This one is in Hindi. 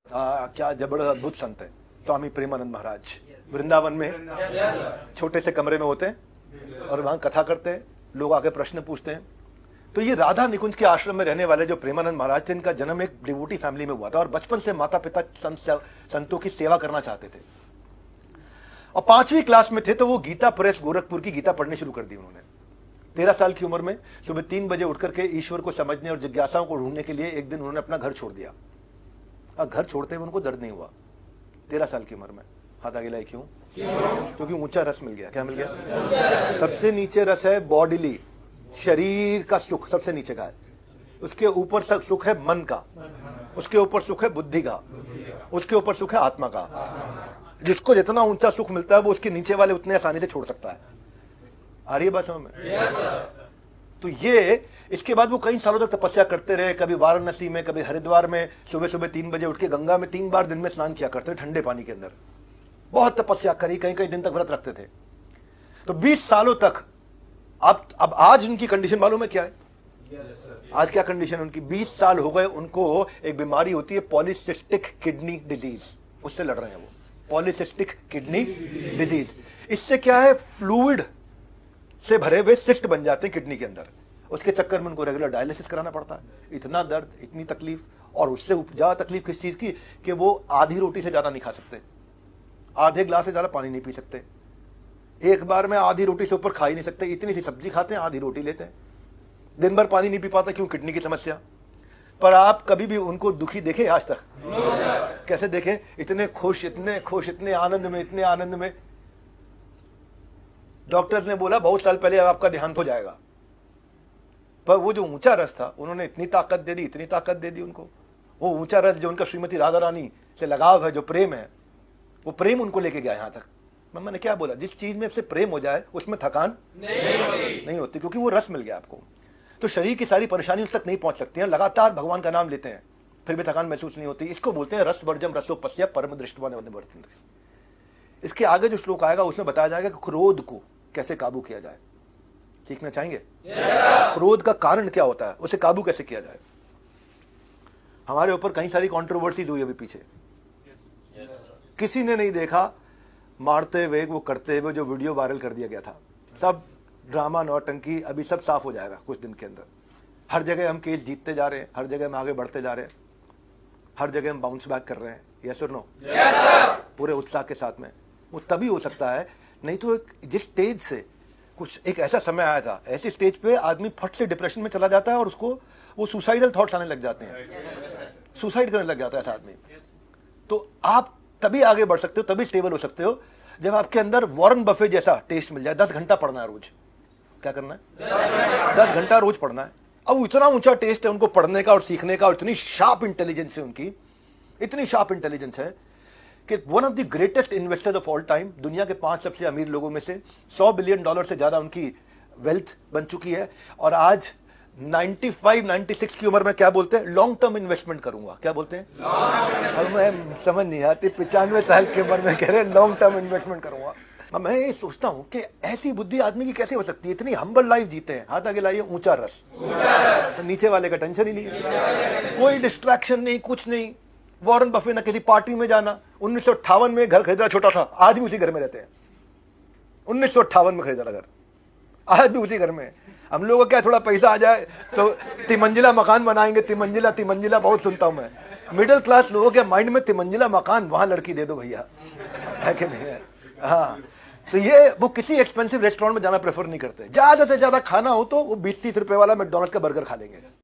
क्या जबरदस्त अद्भुत संत है स्वामी प्रेमानंद महाराज। वृंदावन में छोटे से कमरे में होते हैं और वहां कथा करते हैं, लोग आके प्रश्न पूछते हैं। तो ये राधा निकुंज के आश्रम में रहने वाले जो प्रेमानंद महाराज थे, इनका जन्म एक डिवोटी फैमिली में हुआ था और बचपन से माता पिता संतों की सेवा करना चाहते थे। और 5वीं क्लास में थे तो वो गीता प्रेस गोरखपुर की गीता पढ़नी शुरू कर दी उन्होंने। 13 साल की उम्र में सुबह 3 बजे उठकर के ईश्वर को समझने और जिज्ञासाओं को ढूंढने के लिए एक दिन उन्होंने अपना घर छोड़ दिया। और घर छोड़ते हुए उनको दर्द नहीं हुआ 13 साल की उम्र में। हाथ आगे लाए क्यों? क्योंकि ऊंचा रस मिल गया। क्या मिल गया? सबसे नीचे रस है बॉडीली, शरीर का सुख सबसे नीचे का है। उसके ऊपर सुख है मन का, उसके ऊपर सुख है बुद्धि का, उसके ऊपर सुख है आत्मा का। जिसको जितना ऊंचा सुख मिलता है वो उसके नीचे वाले उतने आसानी से छोड़ सकता है। आ रही है बात समझ में? तो ये इसके बाद वो कई सालों तक तपस्या करते रहे। कभी वाराणसी में, कभी हरिद्वार में सुबह सुबह 3 बजे उठ के गंगा में 3 बार दिन में स्नान किया करते ठंडे पानी के अंदर। बहुत तपस्या करी, कई कई दिन तक व्रत रखते थे। तो 20 सालों तक। अब आज उनकी कंडीशन मालूम है क्या है? आज क्या कंडीशन उनकी? 20 साल हो गए उनको एक बीमारी होती है पॉलीसिस्टिक किडनी डिजीज, उससे लड़ रहे हैं वो। पॉलीसिस्टिक किडनी डिजीज, इससे क्या है, फ्लूइड से भरे हुए सिस्ट बन जाते हैं किडनी के अंदर। उसके चक्कर में उनको रेगुलर डायलिसिस कराना पड़ता है। इतना दर्द, इतनी तकलीफ, और उससे ज्यादा तकलीफ किस चीज की कि वो आधी रोटी से ज्यादा नहीं खा सकते, आधे ग्लास से ज्यादा पानी नहीं पी सकते, एक बार में आधी रोटी से ऊपर खा ही नहीं सकते। इतनी सी सब्जी खाते हैं, आधी रोटी लेते हैं, दिन भर पानी नहीं पी पाते। क्यों? किडनी की समस्या। पर आप कभी भी उनको दुखी देखे आज तक? कैसे देखे? इतने खुश, इतने खुश, इतने आनंद में, इतने आनंद में। डॉक्टर्स ने बोला बहुत साल पहले आपका देहांत हो जाएगा। पर वो जो ऊंचा रस था, उन्होंने इतनी ताकत दे दी, इतनी ताकत दे दी उनको। वो ऊंचा रस जो उनका श्रीमती राधा रानी से लगाव है, जो प्रेम है, वो प्रेम उनको लेके गया यहां तक। मैंने क्या बोला? जिस चीज में से प्रेम हो जाए उसमें थकान नहीं होती, क्योंकि वो रस मिल गया आपको। तो शरीर की सारी परेशानी उस तक नहीं पहुंच सकती हैं। लगातार भगवान का नाम लेते हैं फिर भी थकान महसूस नहीं होती। इसको बोलते हैं रस वर्जम रसोपस्य परम दृष्टवा निवर्तन्ते। इसके आगे जो श्लोक आएगा उसमें बताया जाएगा कि क्रोध को कैसे काबू किया जाए। सीखना चाहेंगे? क्रोध का कारण क्या होता है, उसे काबू कैसे किया जाए। हमारे ऊपर कई सारी कंट्रोवर्सीज हुई अभी पीछे। किसी ने नहीं देखा मारते हुए, वो करते हुए जो वीडियो वायरल कर दिया गया था। सब ड्रामा, नौटंकी, अभी सब साफ हो जाएगा कुछ दिन के अंदर। हर जगह हम केस जीतते जा रहे हैं, हर जगह हम आगे बढ़ते जा रहे हैं, हर जगह हम बाउंस बैक कर रहे हैं। यस और नो? पूरे उत्साह के साथ में। वो तभी हो सकता है, नहीं तो जिस स्टेज से कुछ एक ऐसा समय आया था, ऐसी स्टेज पे आदमी फट से डिप्रेशन में चला जाता है और उसको वो सुसाइडल थॉट्स आने लग जाते हैं, सुसाइड करने लग जाता है ऐसा आदमी। तो आप तभी आगे बढ़ सकते हो, तभी स्टेबल हो सकते हो जब आपके अंदर वॉरेन बफे जैसा टेस्ट मिल जाए। 10 घंटा पढ़ना है रोज। क्या करना है? 10 घंटा रोज पढ़ना है। अब इतना ऊंचा टेस्ट है उनको पढ़ने का और सीखने का, और इतनी शार्प इंटेलिजेंस है उनकी, इतनी शार्प इंटेलिजेंस है कि one of the greatest investors of all time, दुनिया के 5 सबसे अमीर लोगों में से, $100 बिलियन से ज्यादा उनकी वेल्थ बन चुकी है। और आज 95-96 की उम्र में क्या बोलते हैं? लॉन्ग टर्म इन्वेस्टमेंट करूंगा। क्या बोलते हैं? अब मैं समझ नहीं आती, 95 साल की उम्र में कह रहे हैं लॉन्ग टर्म इन्वेस्टमेंट करूंगा। मैं ये सोचता हूं कि ऐसी बुद्धि आदमी की कैसे हो सकती है? इतनी हम्बल लाइफ जीते हैं। हाथ आगे लाइए। ऊंचा रस, तो नीचे वाले का टेंशन ही नहीं है, कोई डिस्ट्रैक्शन नहीं, कुछ नहीं। वॉरेन बफे ने किसी पार्टी में जाना, 1958 में घर खरीदा छोटा था, आज भी उसी घर में रहते हैं। 1958 में खरीदा घर, आज भी उसी घर में। हम लोगों को क्या थोड़ा पैसा आ जाए तो तिमंजिला मकान बनाएंगे, तिमंजिला तिमंजिला बहुत सुनता हूं मैं। मिडिल क्लास लोगों के माइंड में तिमंजिला मकान, वहां लड़की दे दो भैया, है कि नहीं है? हाँ, तो ये वो किसी एक्सपेंसिव रेस्टोरेंट में जाना प्रेफर नहीं करते। ज्यादा से ज्यादा खाना हो तो वो 20-30 रुपए वाला मैकडॉनल्ड्स का बर्गर खा लेंगे।